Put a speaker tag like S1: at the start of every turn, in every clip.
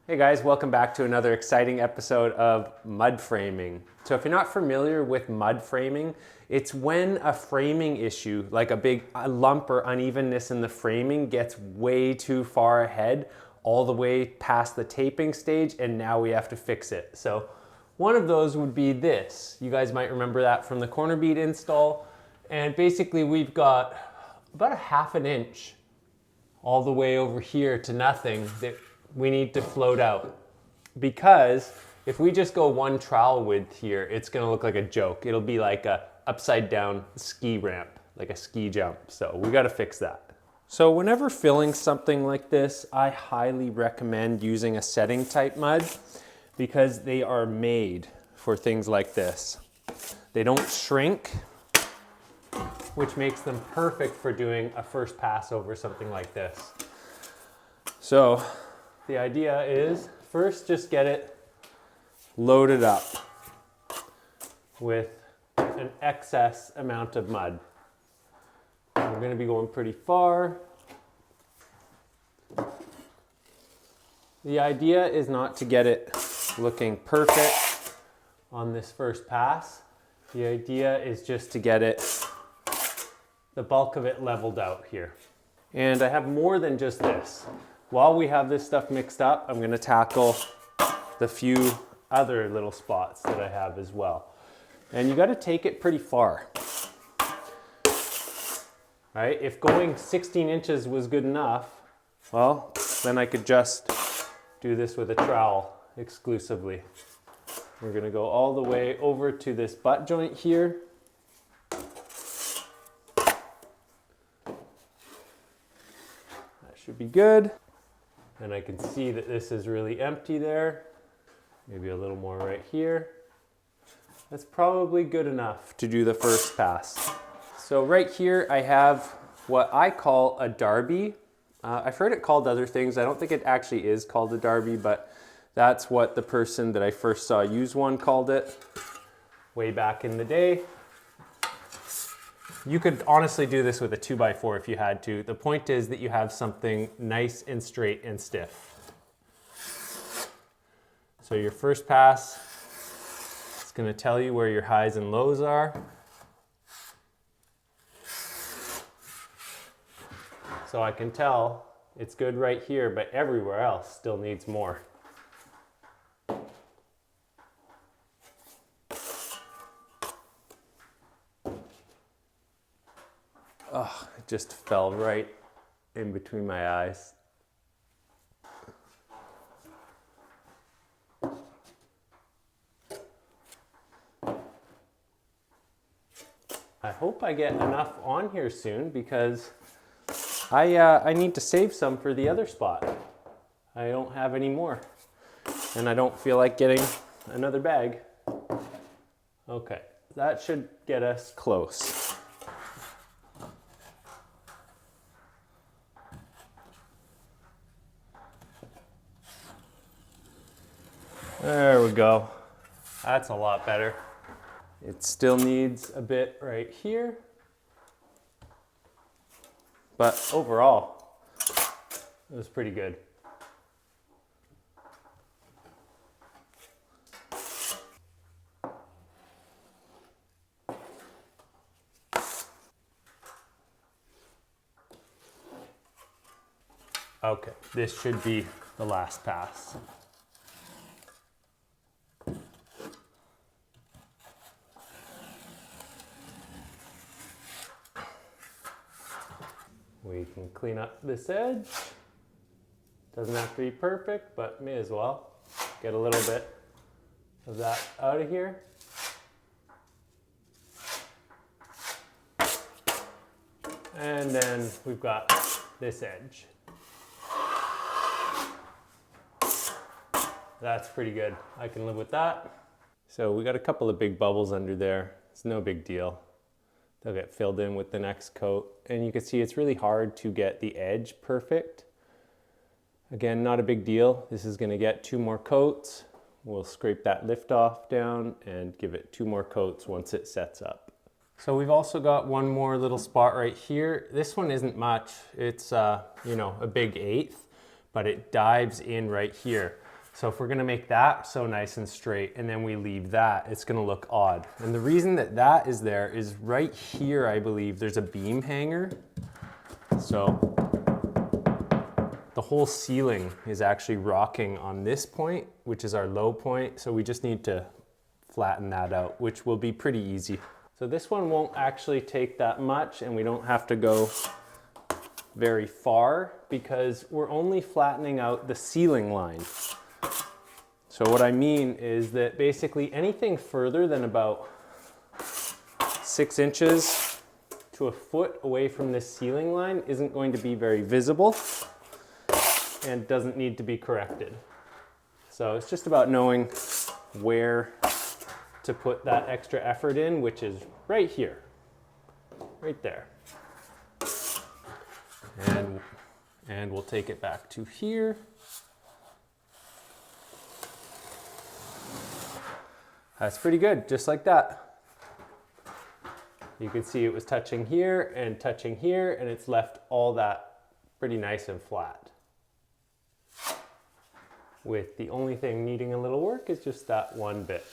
S1: Hey guys, welcome back to another exciting episode of mud framing. So if you're not familiar with mud framing, it's when a framing issue, like a big lump or unevenness in the framing, gets way too far ahead, all the way past the taping stage, and now we have to fix it. So one of those would be this. You guys might remember that from the corner bead install. And basically we've got about a ½ inch all the way over here to nothing that we need to float out, because if we just go one trowel width here, it's gonna look like a joke. It'll be like a upside down ski ramp, like a ski jump. So we gotta fix that. So whenever filling something like this, I highly recommend using a setting type mud because they are made for things like this. They don't shrink, which makes them perfect for doing a first pass over something like this. So the idea is first just get it loaded up with an excess amount of mud. We're going to be going pretty far. The idea is not to get it looking perfect on this first pass. The idea is just to get it, the bulk of it leveled out here. And I have more than just this. While we have this stuff mixed up, I'm gonna tackle the few other little spots that I have as well. And you gotta take it pretty far. Right? If going 16 inches was good enough, well, then I could just do this with a trowel exclusively. We're gonna go all the way over to this butt joint here. That should be good. And I can see that this is really empty there. Maybe a little more right here. That's probably good enough to do the first pass. So right here I have what I call a derby. I've heard it called other things. I don't think it actually is called a derby, but that's what the person that I first saw use one called it way back in the day. You could honestly do this with a 2x4 if you had to. The point is that you have something nice and straight and stiff. So your first pass, it's going to tell you where your highs and lows are. So I can tell it's good right here, but everywhere else still needs more. Oh, it just fell right in between my eyes. I hope I get enough on here soon because I need to save some for the other spot. I don't have any more and I don't feel like getting another bag. Okay, that should get us close. There we go. That's a lot better. It still needs a bit right here, but overall, it was pretty good. Okay, this should be the last pass. We can clean up this edge. Doesn't have to be perfect, but may as well. Get a little bit of that out of here. And then we've got this edge. That's pretty good. I can live with that. So we got a couple of big bubbles under there. It's no big deal. They'll get filled in with the next coat. And you can see it's really hard to get the edge perfect. Again, not a big deal. This is gonna get 2 more coats. We'll scrape that lift off down and give it 2 more coats once it sets up. So we've also got one more little spot right here. This one isn't much. It's, you know, a big 1/8, but it dives in right here. So if we're gonna make that so nice and straight and then we leave that, it's gonna look odd. And the reason that that is there is right here, I believe, there's a beam hanger. So the whole ceiling is actually rocking on this point, which is our low point. So we just need to flatten that out, which will be pretty easy. So this one won't actually take that much and we don't have to go very far because we're only flattening out the ceiling line. So what I mean is that basically anything further than about 6 inches to a foot away from this ceiling line isn't going to be very visible and doesn't need to be corrected. So it's just about knowing where to put that extra effort in, which is right here, right there. And we'll take it back to here. That's pretty good, just like that. You can see it was touching here, and it's left all that pretty nice and flat. With the only thing needing a little work is just that one bit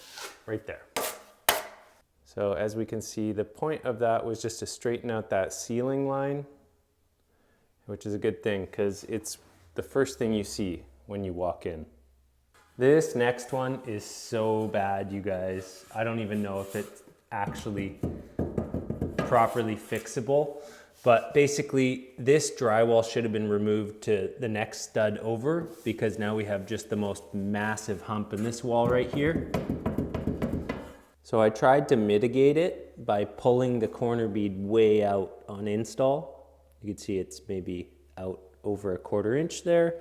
S1: right there. So as we can see, the point of that was just to straighten out that ceiling line, which is a good thing because it's the first thing you see when you walk in. This next one is so bad, you guys. I don't even know if it's actually properly fixable, but basically this drywall should have been removed to the next stud over because now we have just the most massive hump in this wall right here. So I tried to mitigate it by pulling the corner bead way out on install. You can see it's maybe out over 1/4 inch there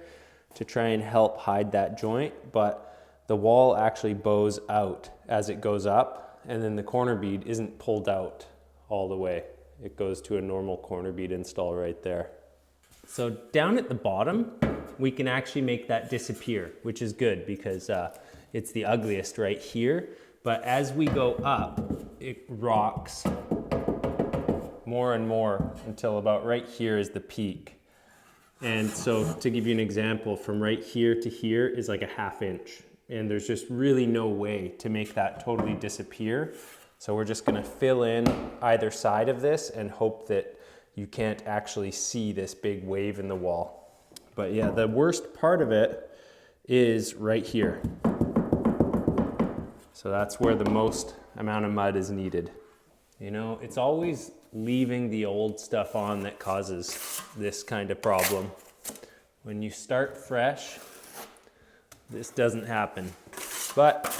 S1: to try and help hide that joint, but the wall actually bows out as it goes up, and then the corner bead isn't pulled out all the way. It goes to a normal corner bead install right there. So down at the bottom, we can actually make that disappear, which is good because it's the ugliest right here. But as we go up, it rocks more and more until about right here is the peak. And so to give you an example, from right here to here is like 1/2 inch. And there's just really no way to make that totally disappear. So we're just gonna fill in either side of this and hope that you can't actually see this big wave in the wall. But yeah, the worst part of it is right here. So that's where the most amount of mud is needed. You know, it's always leaving the old stuff on that causes this kind of problem. When you start fresh, this doesn't happen. But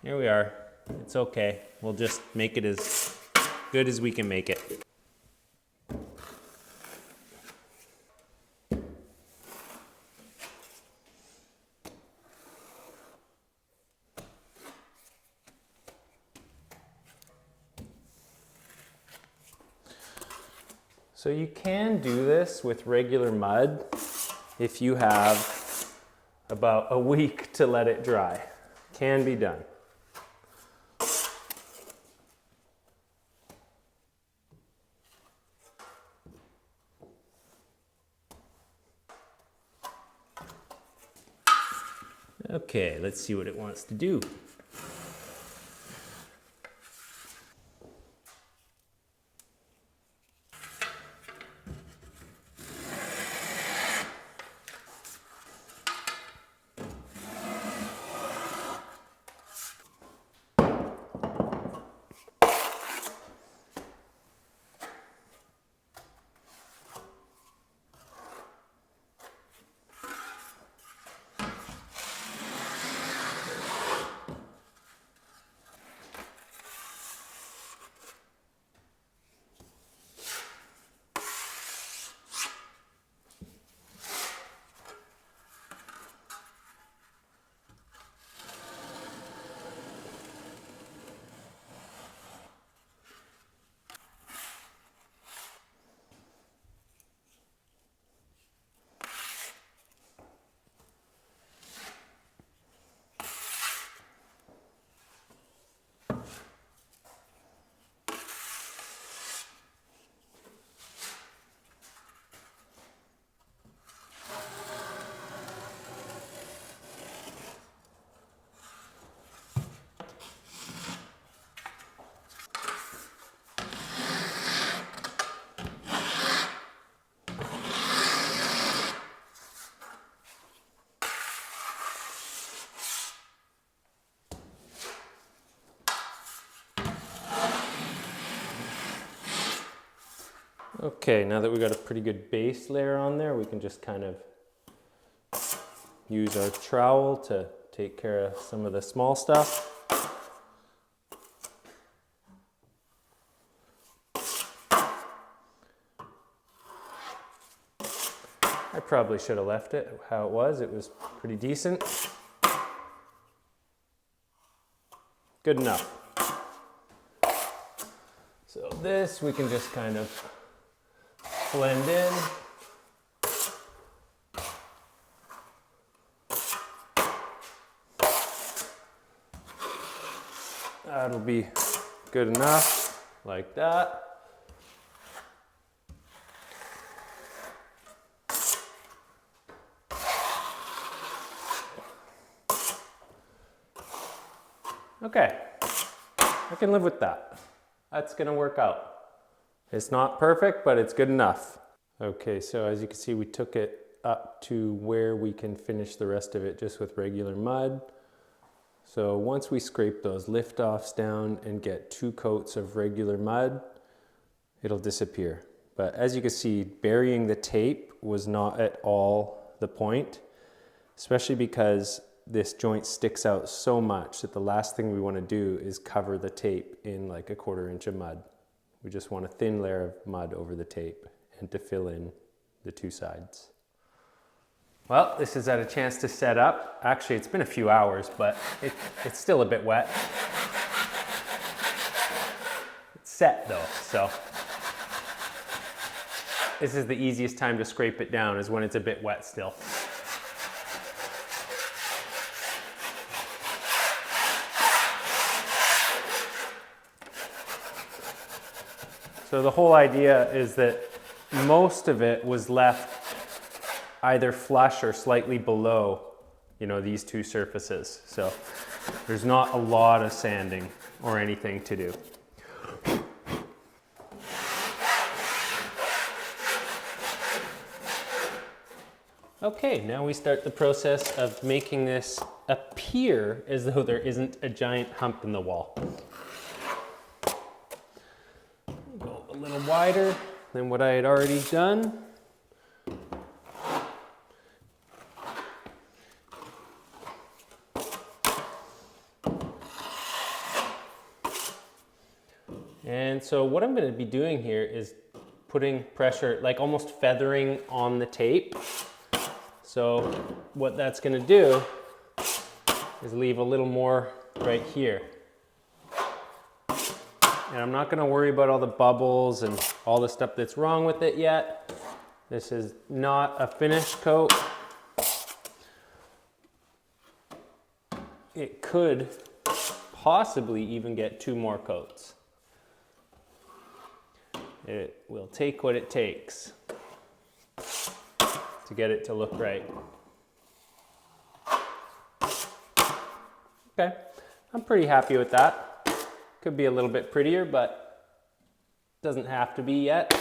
S1: here we are. It's okay. We'll just make it as good as we can make it. So you can do this with regular mud if you have about a week to let it dry. Can be done. Okay, let's see what it wants to do. Okay, now that we got a pretty good base layer on there, we can just kind of use our trowel to take care of some of the small stuff. I probably should have left it how it was. It was pretty decent. Good enough. So this we can just kind of blend in. That'll be good enough, like that. Okay, I can live with that. That's gonna work out. It's not perfect, but it's good enough. Okay, so as you can see, we took it up to where we can finish the rest of it just with regular mud. So once we scrape those lift-offs down and get 2 coats of regular mud, it'll disappear. But as you can see, burying the tape was not at all the point, especially because this joint sticks out so much that the last thing we want to do is cover the tape in like a 1/4 inch of mud. We just want a thin layer of mud over the tape and to fill in the 2 sides. Well, this has had a chance to set up. Actually, it's been a few hours, but it's still a bit wet. It's set though, so this is the easiest time to scrape it down, is when it's a bit wet still. So the whole idea is that most of it was left either flush or slightly below, these 2 surfaces. So there's not a lot of sanding or anything to do. Okay, now we start the process of making this appear as though there isn't a giant hump in the wall. Go a little wider than what I had already done. And so what I'm going to be doing here is putting pressure, like almost feathering on the tape. So what that's going to do is leave a little more right here. And I'm not going to worry about all the bubbles and all the stuff that's wrong with it yet. This is not a finished coat. It could possibly even get 2 more coats. It will take what it takes to get it to look right. Okay, I'm pretty happy with that. Could be a little bit prettier, but doesn't have to be yet.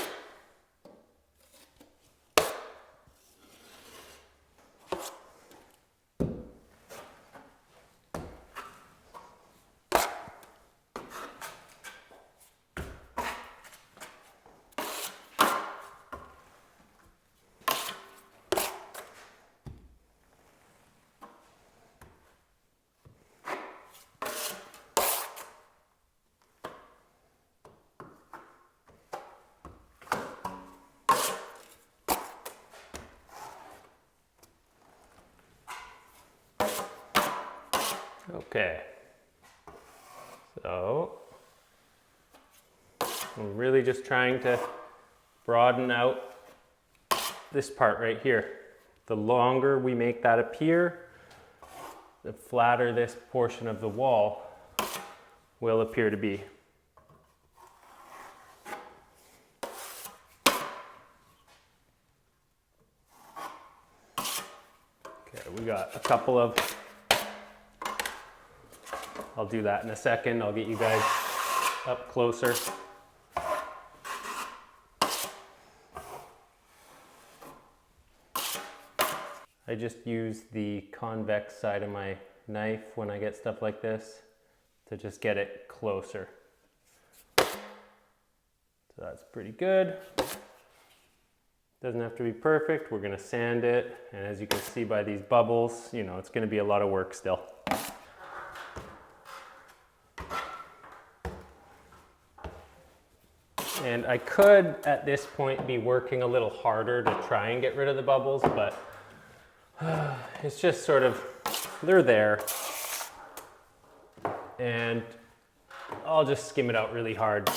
S1: Okay, so I'm really just trying to broaden out this part right here. The longer we make that appear, the flatter this portion of the wall will appear to be. Okay, we got a couple of, I'll do that in a second. I'll get you guys up closer. I just use the convex side of my knife when I get stuff like this to just get it closer. So that's pretty good. Doesn't have to be perfect. We're gonna sand it. And as you can see by these bubbles, you know, it's gonna be a lot of work still. And I could, at this point, be working a little harder to try and get rid of the bubbles, but it's just sort of, they're there. And I'll just skim it out really hard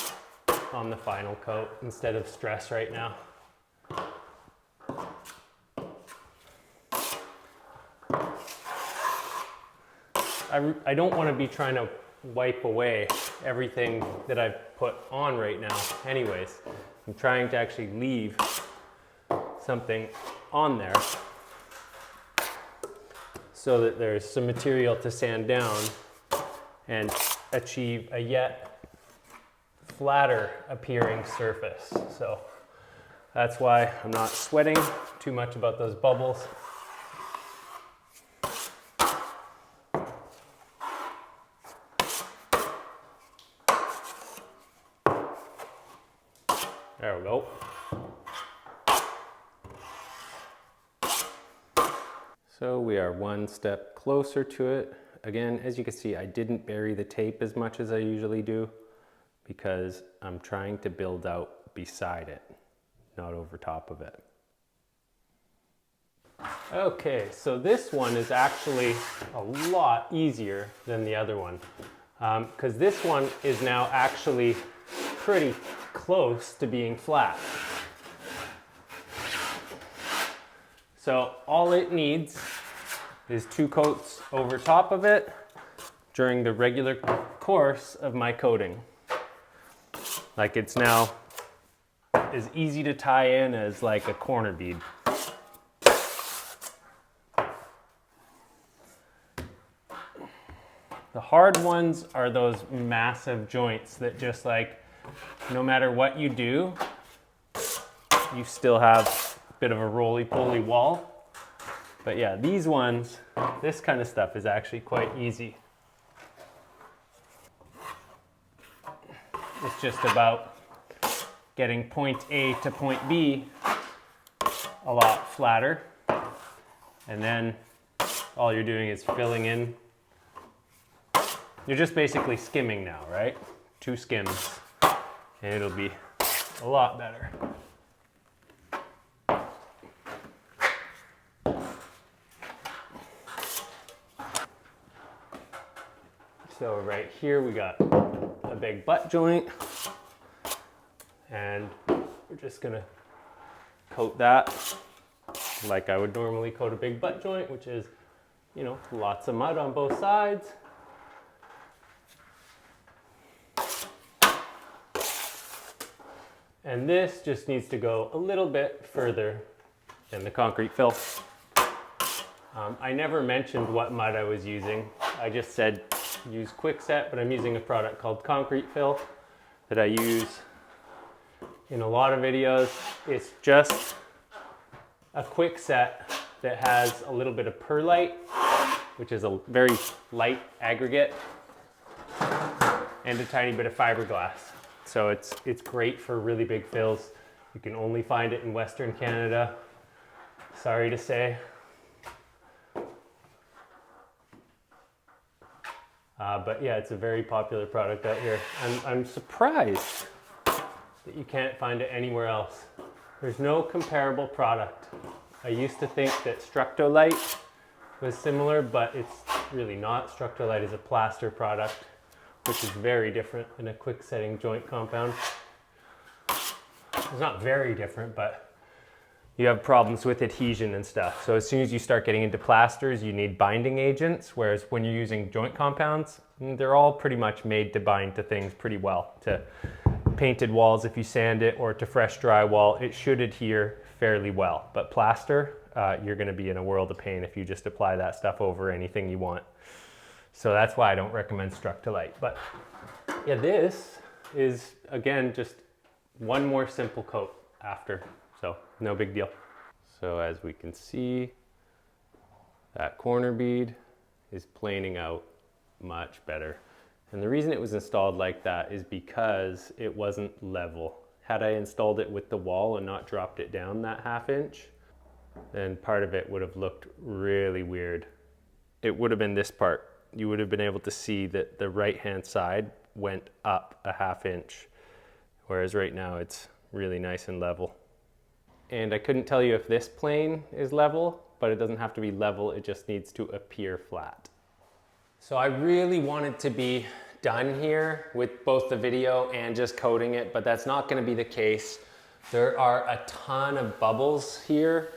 S1: on the final coat instead of stress right now. I don't want to be trying to wipe away everything that I've put on right now anyways. I'm trying to actually leave something on there so that there's some material to sand down and achieve a yet flatter appearing surface. So that's why I'm not sweating too much about those bubbles. There we go. So we are one step closer to it. Again, as you can see, I didn't bury the tape as much as I usually do because I'm trying to build out beside it, not over top of it. Okay, so this one is actually a lot easier than the other one because this one is now actually pretty close to being flat. So all it needs is 2 coats over top of it during the regular course of my coating. Like it's now as easy to tie in as like a corner bead. The hard ones are those massive joints that just like, no matter what you do, you still have a bit of a roly-poly wall. But yeah, these ones, this kind of stuff is actually quite easy. It's just about getting point A to point B a lot flatter. And then all you're doing is filling in. You're just basically skimming now, right? 2 skims, and it'll be a lot better. So right here we got a big butt joint, and we're just gonna coat that like I would normally coat a big butt joint, which is, you know, lots of mud on both sides. And this just needs to go a little bit further than the concrete fill. I never mentioned what mud I was using. I just said use Quickset, but I'm using a product called concrete fill that I use in a lot of videos. It's just a Quickset that has a little bit of perlite, which is a very light aggregate, and a tiny bit of fiberglass. So it's great for really big fills. You can only find it in Western Canada, sorry to say. But yeah, it's a very popular product out here. I'm surprised that you can't find it anywhere else. There's no comparable product. I used to think that Structolite was similar, but it's really not. Structolite is a plaster product, which is very different than a quick setting joint compound. It's not very different, but you have problems with adhesion and stuff. So as soon as you start getting into plasters, you need binding agents, whereas when you're using joint compounds, they're all pretty much made to bind to things pretty well. To painted walls, if you sand it, or to fresh drywall, it should adhere fairly well. But plaster, you're gonna be in a world of pain if you just apply that stuff over anything you want. So that's why I don't recommend Structolite. But yeah, this is, again, just one more simple coat after. So no big deal. So as we can see, that corner bead is planing out much better. And the reason it was installed like that is because it wasn't level. had I installed it with the wall and not dropped it down that 1/2 inch, then part of it would have looked really weird. It would have been this part. You would have been able to see that the right-hand side went up a 1/2 inch, whereas right now it's really nice and level. And I couldn't tell you if this plane is level, but it doesn't have to be level, it just needs to appear flat. So I really wanted to be done here with both the video and just coating it, but that's not going to be the case. There are a ton of bubbles here,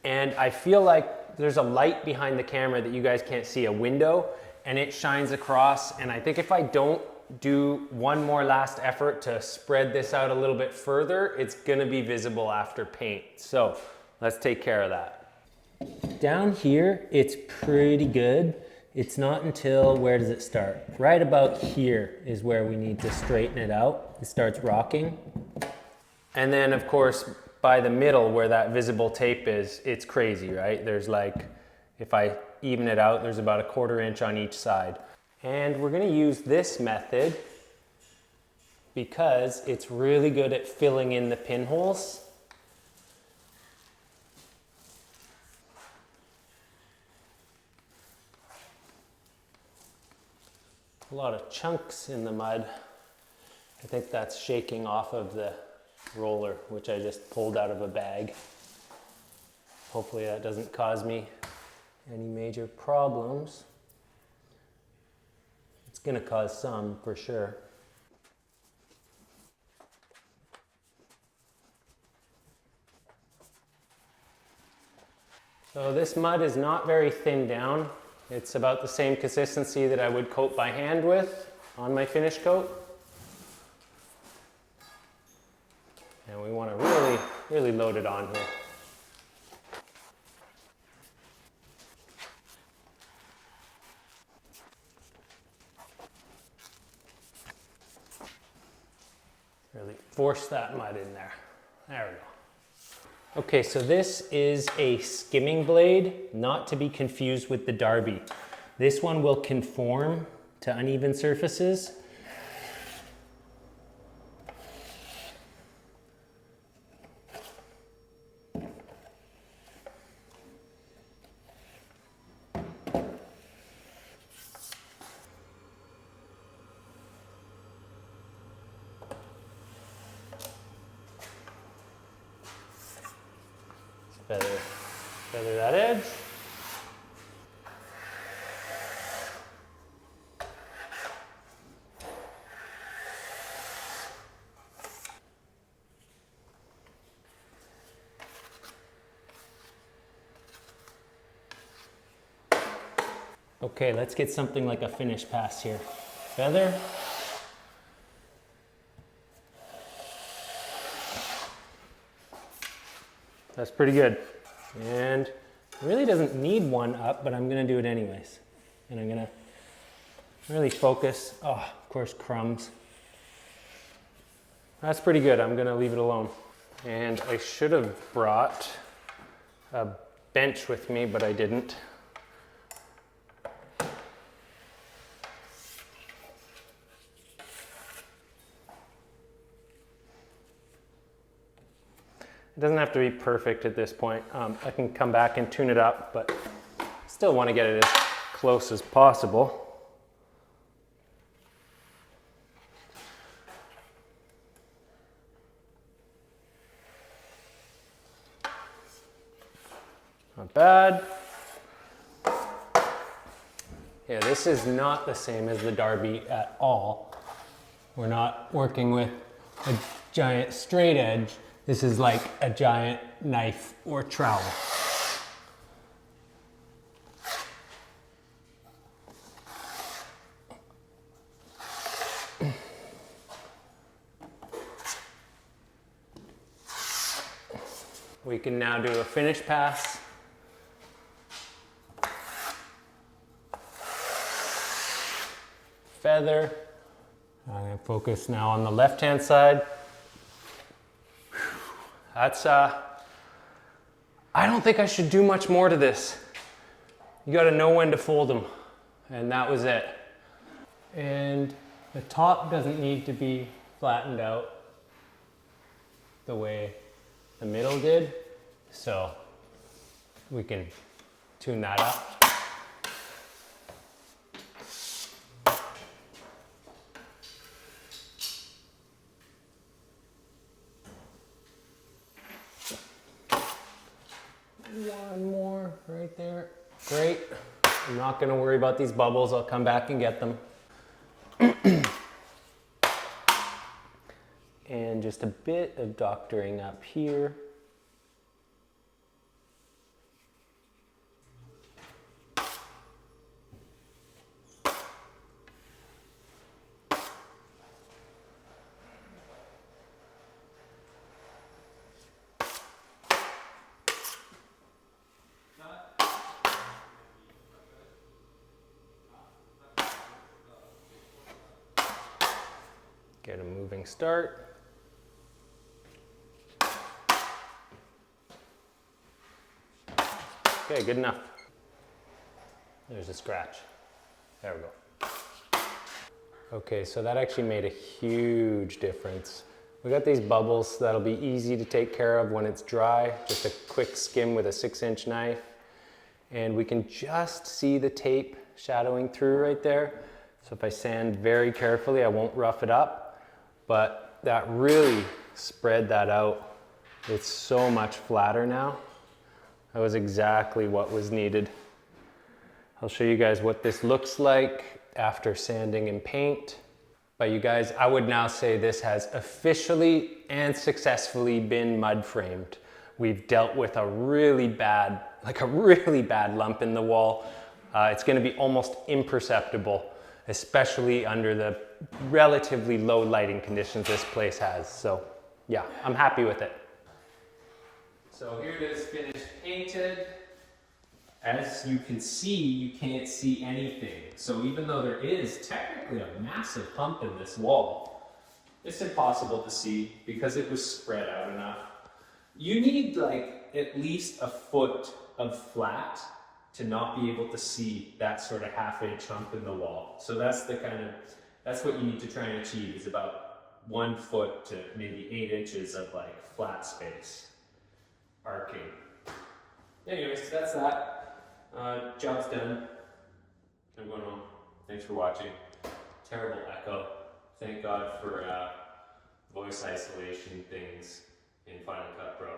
S1: and I feel like there's a light behind the camera that you guys can't see, a window, and it shines across. And I think if I don't do one more last effort to spread this out a little bit further, it's going to be visible after paint. So let's take care of that. Down here, it's pretty good. It's not until, where does it start? Right about here is where we need to straighten it out. It starts rocking. And then of course, by the middle where that visible tape is, it's crazy, right? There's like, if I even it out, there's about a 1/4 inch on each side. And we're gonna use this method because it's really good at filling in the pinholes. A lot of chunks in the mud. I think that's shaking off of the roller, which I just pulled out of a bag. Hopefully that doesn't cause me any major problems. It's gonna cause some for sure. So this mud is not very thin down. It's about the same consistency that I would coat by hand with on my finish coat. And we want to really load it on here. Really force that mud in there. There we go. Okay, so this is a skimming blade, not to be confused with the Derby. This one will conform to uneven surfaces. Feather that edge. Okay, let's get something like a finish pass here. Feather. That's pretty good. And it really doesn't need one up, but I'm gonna do it anyways. And I'm gonna really focus. Oh, of course, crumbs. That's pretty good. I'm gonna leave it alone. And I should have brought a bench with me, but I didn't. It doesn't have to be perfect at this point. I can come back and tune it up, but still want to get it as close as possible. Not bad. Yeah, this is not the same as the Derby at all. We're not working with a giant straight edge. This is like a giant knife or trowel. We can now do a finish pass. Feather. I'm gonna focus now on the left-hand side. That's, I don't think I should do much more to this. You gotta know when to fold them. And that was it. And the top doesn't need to be flattened out. the way the middle did. So we can tune that up. One more right there. Great. I'm not going to worry about these bubbles. I'll come back and get them. And just a bit of doctoring up here. Get a moving start. Okay, good enough. There's a scratch. There we go. Okay, so that actually made a huge difference. We got these bubbles that'll be easy to take care of when it's dry. Just a quick skim with a 6-inch knife. And we can just see the tape shadowing through right there. So if I sand very carefully, I won't rough it up. But that really spread that out. It's so much flatter now. That was exactly what was needed. I'll show you guys what this looks like after sanding and paint. But you guys, I would now say this has officially and successfully been mud framed. We've dealt with a really bad lump in the wall. It's gonna be almost imperceptible, especially under the relatively low lighting conditions this place has. So yeah, I'm happy with it. So here it is finished painted. As you can see, you can't see anything. So even though there is technically a massive hump in this wall, it's impossible to see because it was spread out enough. You need like at least a foot of flat to not be able to see that sort of 1/2-inch hump in the wall. So that's what you need to try and achieve, is about 1 foot to maybe 8 inches of like flat space. Arcing. Anyways, that's that. Job's done. I'm going home. Thanks for watching. Terrible echo. Thank God for voice isolation things in Final Cut Pro.